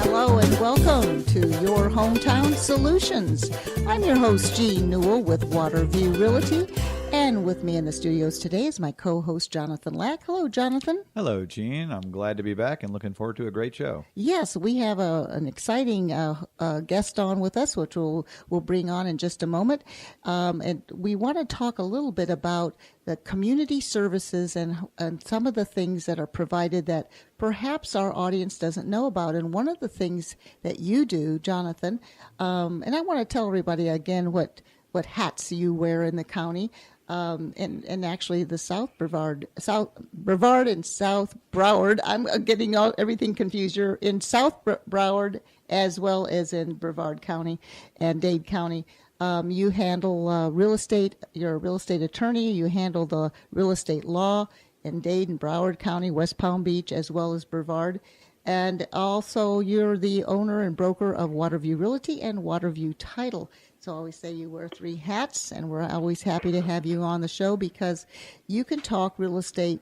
Hello and welcome to Your Hometown Solutions. I'm your host, Jean Newell with Waterview Realty. And with me in the studios today is my co-host, Jonathan Lack. Hello, Jonathan. Hello, Jean. I'm glad to be back and looking forward to a great show. Yes, we have an exciting guest on with us, which we'll bring on in just a moment. And we want to talk a little bit about the community services and some of the things that are provided that perhaps our audience doesn't know about. And one of the things that you do, Jonathan, and I want to tell everybody again what hats you wear in the county. And actually the South Brevard and South Broward. I'm getting everything confused. You're in South Broward as well as in Brevard County and Dade County. You handle real estate. You're a real estate attorney. You handle the real estate law in Dade and Broward County, West Palm Beach, as well as Brevard. And also you're the owner and broker of Waterview Realty and Waterview Title. So I always say you wear three hats, and we're always happy to have you on the show because you can talk real estate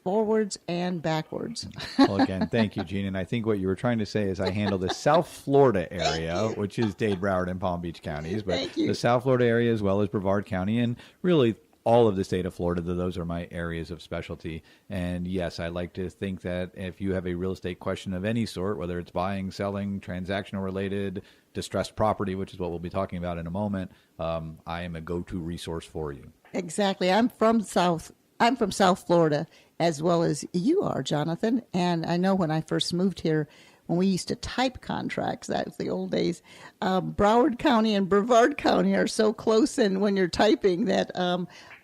forwards and backwards. Well, again, thank you, Jean. And I think what you were trying to say is I handle the South Florida area, which is Dade, Broward, and Palm Beach counties, but the South Florida area as well as Brevard County, and really all of the state of Florida, those are my areas of specialty. And yes, I like to think that if you have a real estate question of any sort, whether it's buying, selling, transactional related, distressed property, which is what we'll be talking about in a moment, I am a go-to resource for you. Exactly. I'm from South Florida as well as you are, Jonathan. And I know when I first moved here, when we used to type contracts, that was the old days, Broward County and Brevard County are so close in when you're typing that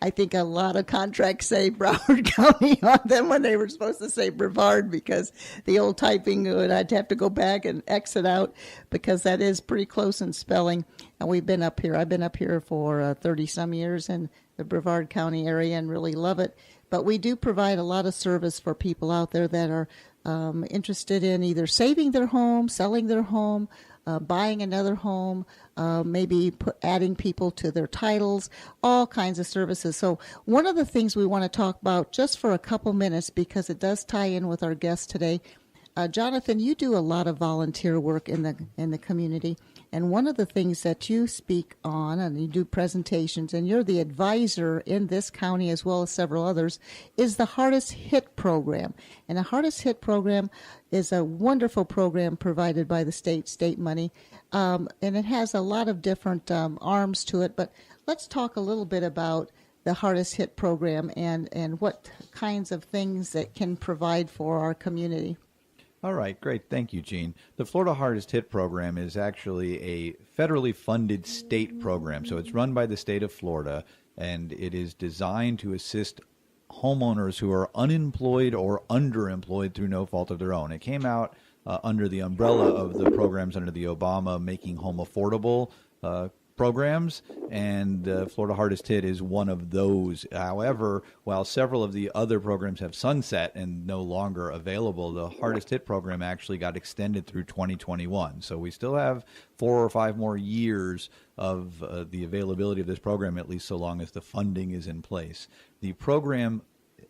I think a lot of contracts say Broward County on them when they were supposed to say Brevard because the old typing, I'd have to go back and exit out because that is pretty close in spelling. And we've been up here. I've been up here for 30-some years in the Brevard County area and really love it. But we do provide a lot of service for people out there that are interested in either saving their home, selling their home, buying another home, maybe adding people to their titles, all kinds of services. So one of the things we want to talk about just for a couple minutes, because it does tie in with our guest today, Jonathan, you do a lot of volunteer work in the community. And one of the things that you speak on, and you do presentations, and you're the advisor in this county as well as several others, is the Hardest Hit program. And the Hardest Hit program is a wonderful program provided by the state money. And it has a lot of different arms to it. But let's talk a little bit about the Hardest Hit program and what kinds of things that can provide for our community. All right, great. Thank you, Jean. The Florida Hardest Hit program is actually a federally funded state program. So it's run by the state of Florida, and it is designed to assist homeowners who are unemployed or underemployed through no fault of their own. It came out under the umbrella of the programs under the Obama Making Home Affordable programs, and Florida Hardest Hit is one of those. However, while several of the other programs have sunset and no longer available, the Hardest Hit program actually got extended through 2021. So we still have 4 or 5 more years of the availability of this program, at least so long as the funding is in place. The program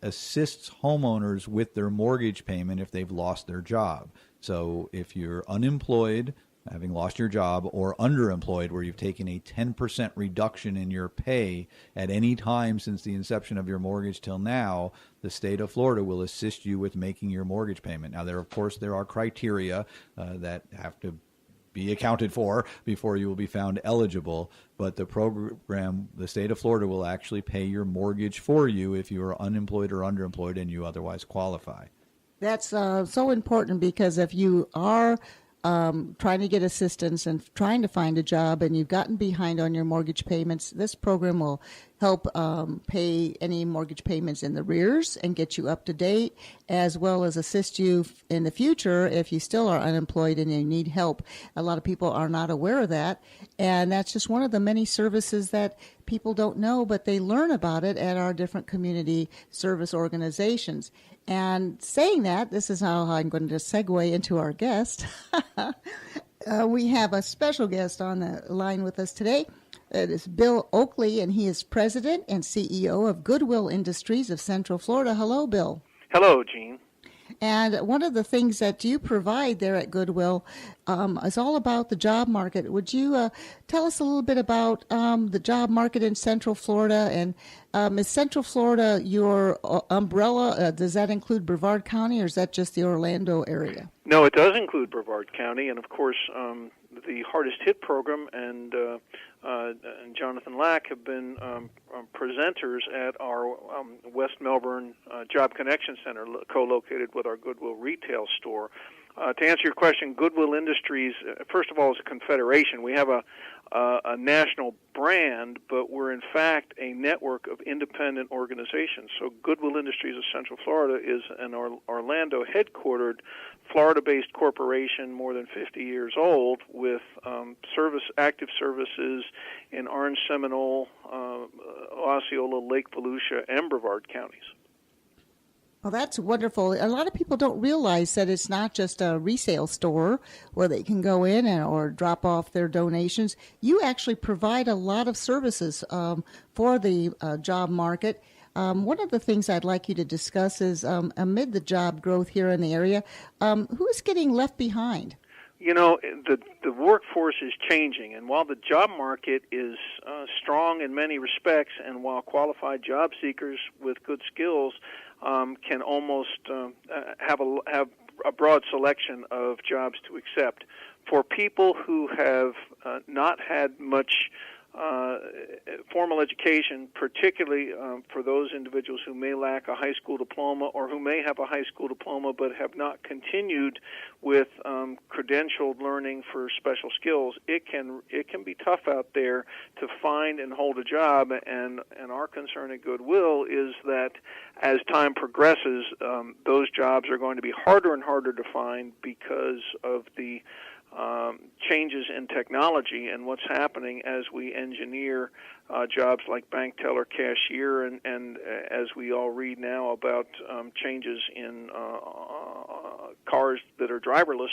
assists homeowners with their mortgage payment if they've lost their job. So if you're unemployed, having lost your job, or underemployed, where you've taken a 10% reduction in your pay at any time since the inception of your mortgage till now, the state of Florida will assist you with making your mortgage payment. Now, there are criteria that have to be accounted for before you will be found eligible, but the program, the state of Florida will actually pay your mortgage for you if you are unemployed or underemployed and you otherwise qualify. That's so important, because if you are trying to get assistance and trying to find a job and you've gotten behind on your mortgage payments, this program will help pay any mortgage payments in the arrears and get you up to date, as well as assist you in the future if you still are unemployed and you need help. A lot of people are not aware of that, and that's just one of the many services that people don't know, but they learn about it at our different community service organizations. And saying that, this is how I'm going to segue into our guest. We have a special guest on the line with us today. It is Bill Oakley, and he is president and CEO of Goodwill Industries of Central Florida. Hello, Bill. Hello, Jean. And one of the things that you provide there at Goodwill is all about the job market. Would you tell us a little bit about the job market in Central Florida? And is Central Florida your umbrella? Does that include Brevard County, or is that just the Orlando area? No, it does include Brevard County, and of course, the Hardest Hit program and Jonathan Lack have been presenters at our West Melbourne Job Connection Center, co-located with our Goodwill retail store. To answer your question, Goodwill Industries, first of all, is a confederation. We have a national brand, but we're in fact a network of independent organizations. So Goodwill Industries of Central Florida is an Orlando headquartered, Florida-based corporation, more than 50 years old, with active services in Orange, Seminole, Osceola, Lake Volusia, and Brevard counties. Well, that's wonderful. A lot of people don't realize that it's not just a resale store where they can go in or drop off their donations. You actually provide a lot of services for the job market. One of the things I'd like you to discuss is amid the job growth here in the area, who is getting left behind? You know, the workforce is changing, and while the job market is strong in many respects, and while qualified job seekers with good skills can almost have a broad selection of jobs to accept, for people who have not had much formal education, particularly for those individuals who may lack a high school diploma or who may have a high school diploma but have not continued with credentialed learning for special skills, it can be tough out there to find and hold a job. And our concern at Goodwill is that as time progresses, those jobs are going to be harder and harder to find because of the changes in technology and what's happening as we engineer jobs like bank teller, cashier, and as we all read now about changes in cars that are driverless,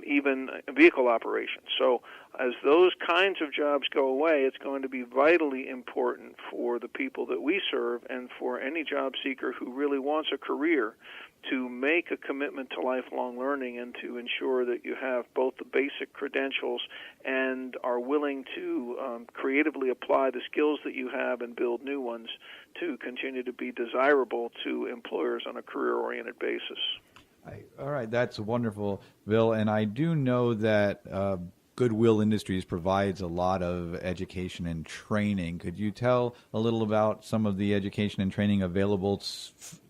even vehicle operations. So as those kinds of jobs go away, it's going to be vitally important for the people that we serve and for any job seeker who really wants a career to make a commitment to lifelong learning and to ensure that you have both the basic credentials and are willing to creatively apply the skills that you have and build new ones to continue to be desirable to employers on a career-oriented basis. All right, that's wonderful, Bill. And I do know that Goodwill Industries provides a lot of education and training. Could you tell a little about some of the education and training available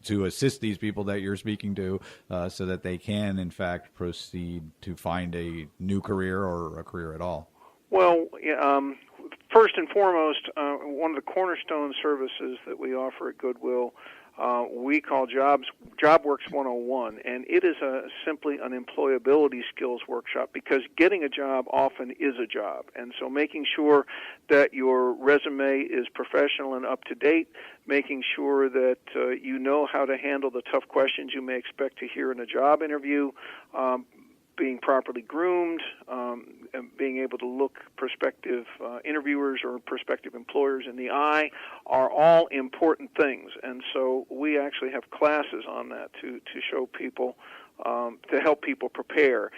to assist these people that you're speaking to so that they can, in fact, proceed to find a new career or a career at all? Well, first and foremost, one of the cornerstone services that we offer at Goodwill we call JobWorks 101, and it is simply an employability skills workshop because getting a job often is a job. And so making sure that your resume is professional and up to date, making sure that you know how to handle the tough questions you may expect to hear in a job interview, being properly groomed, and being able to look prospective interviewers or prospective employers in the eye are all important things. And so we actually have classes on that to show people, to help people prepare.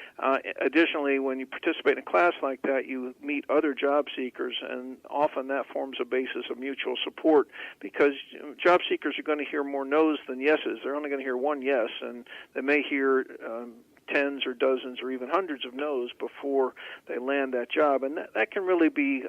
Additionally, when you participate in a class like that, you meet other job seekers, and often that forms a basis of mutual support because job seekers are going to hear more no's than yeses. They're only going to hear one yes, and they may hear tens or dozens or even hundreds of no's before they land that job, and that can really be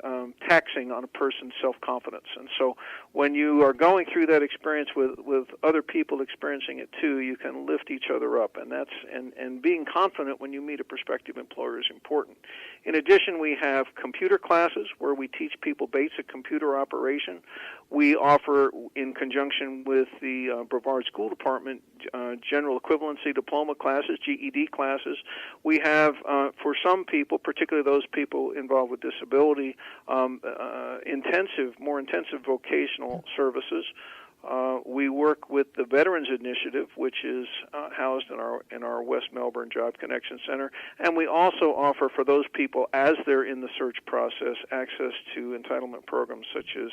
taxing on a person's self-confidence. And so when you are going through that experience with other people experiencing it too, you can lift each other up, and being confident when you meet a prospective employer is important. In addition, we have computer classes where we teach people basic computer operation. We offer, in conjunction with the Brevard School Department, general equivalency diploma classes, GED classes. We have, for some people, particularly those people involved with disability, more intensive vocational services. We work with the Veterans Initiative, which is housed in our West Melbourne Job Connection Center, and we also offer for those people as they're in the search process access to entitlement programs such as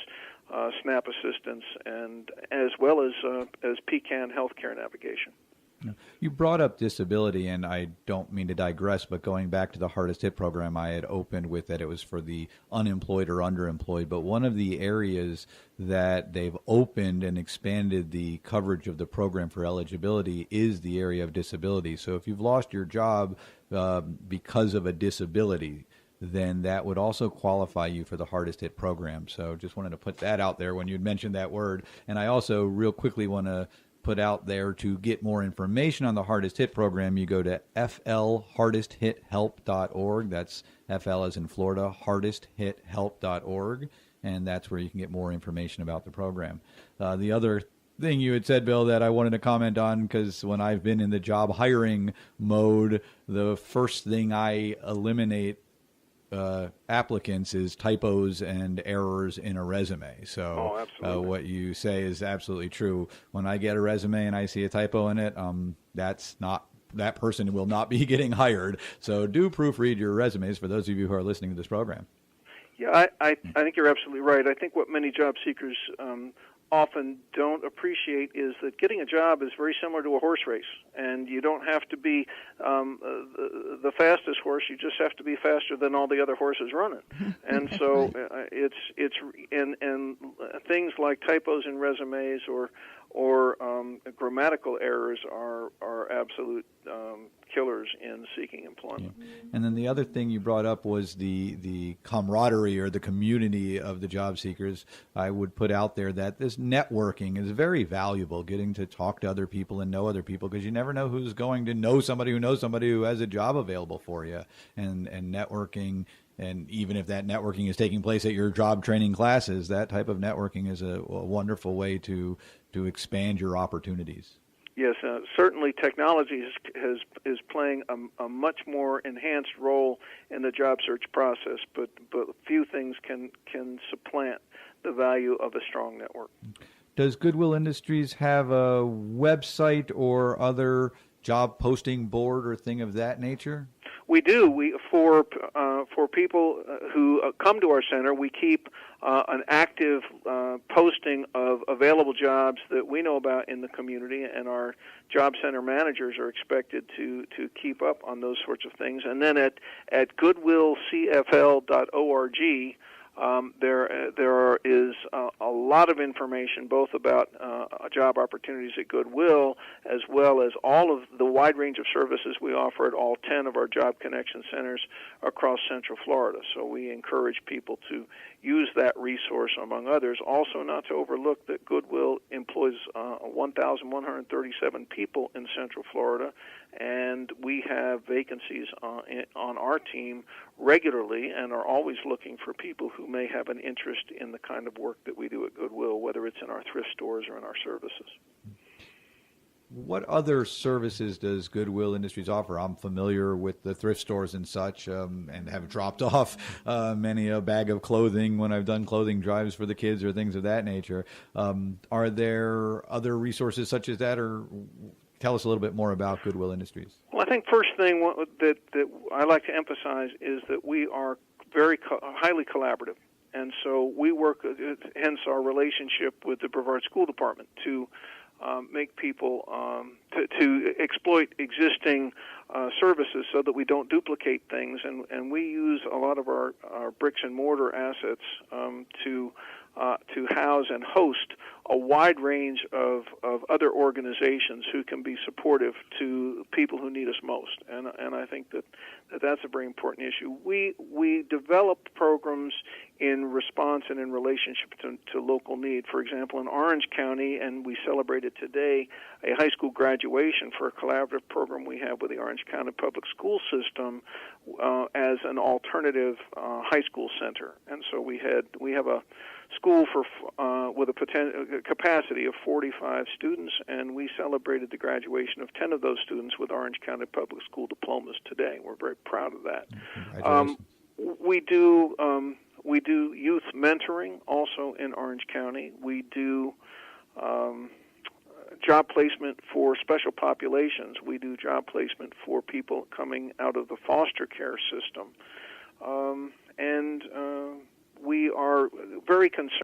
SNAP assistance and as well as PCAN healthcare navigation. You brought up disability, and I don't mean to digress, but going back to the hardest hit program, I had opened with that it was for the unemployed or underemployed. But one of the areas that they've opened and expanded the coverage of the program for eligibility is the area of disability. So if you've lost your job because of a disability, then that would also qualify you for the hardest hit program. So just wanted to put that out there when you'd mentioned that word. And I also real quickly want to put out there to get more information on the hardest hit program. You go to flhardesthithelp.org. That's FL as in Florida, hardesthithelp.org. And that's where you can get more information about the program. The other thing you had said, Bill, that I wanted to comment on, because when I've been in the job hiring mode, the first thing I eliminate applicants is typos and errors in a resume. So what you say is absolutely true. When I get a resume and I see a typo in it, that person will not be getting hired. So do proofread your resumes for those of you who are listening to this program. Yeah, I think you're absolutely right. I think what many job seekers often don't appreciate is that getting a job is very similar to a horse race, and you don't have to be the fastest horse. You just have to be faster than all the other horses running. And so it's things like typos in resumes or grammatical errors are absolute killers in seeking employment. Yeah. And then the other thing you brought up was the camaraderie or the community of the job seekers. I would put out there that this networking is very valuable, getting to talk to other people and know other people, because you never know who's going to know somebody who has a job available for you. And networking, and even if that networking is taking place at your job training classes, that type of networking is a wonderful way to expand your opportunities. Yes, certainly technology is playing a much more enhanced role in the job search process, but few things can supplant the value of a strong network. Does Goodwill Industries have a website or other job posting board or thing of that nature? We do. For people who come to our center, we keep an active posting of available jobs that we know about in the community, and our job center managers are expected to keep up on those sorts of things. And then at goodwillcfl.org, there is a lot of information both about job opportunities at Goodwill, as well as all of the wide range of services we offer at all 10 of our Job Connection centers across Central Florida. So we encourage people to use that resource, among others. Also, not to overlook that Goodwill employs 1,137 people in Central Florida, and we have vacancies on our team regularly and are always looking for people who may have an interest in the kind of work that we do at Goodwill, whether it's in our thrift stores or in our services. What other services does Goodwill Industries offer? I'm familiar with the thrift stores and such, and have dropped off many a bag of clothing when I've done clothing drives for the kids or things of that nature. Are there other resources such as that, or tell us a little bit more about Goodwill Industries? Well, I think first thing that I like to emphasize is that we are very highly collaborative. And so we work, hence our relationship with the Brevard School Department, to make people, to exploit existing services so that we don't duplicate things. And we use a lot of our bricks and mortar assets to house and host a wide range of other organizations who can be supportive to people who need us most. And I think that's a very important issue. We develop programs in response and in relationship to local need. For example, in Orange County, and we celebrated today a high school graduation for a collaborative program we have with the Orange County Public School System as an alternative high school center. And so we have a school with a capacity of 45 students, and we celebrated the graduation of 10 of those students with Orange County Public School diplomas today. We're very proud of that. We do youth mentoring also in Orange County. We do job placement for special populations. We do job placement for people coming out of the foster care system. And we are very concerned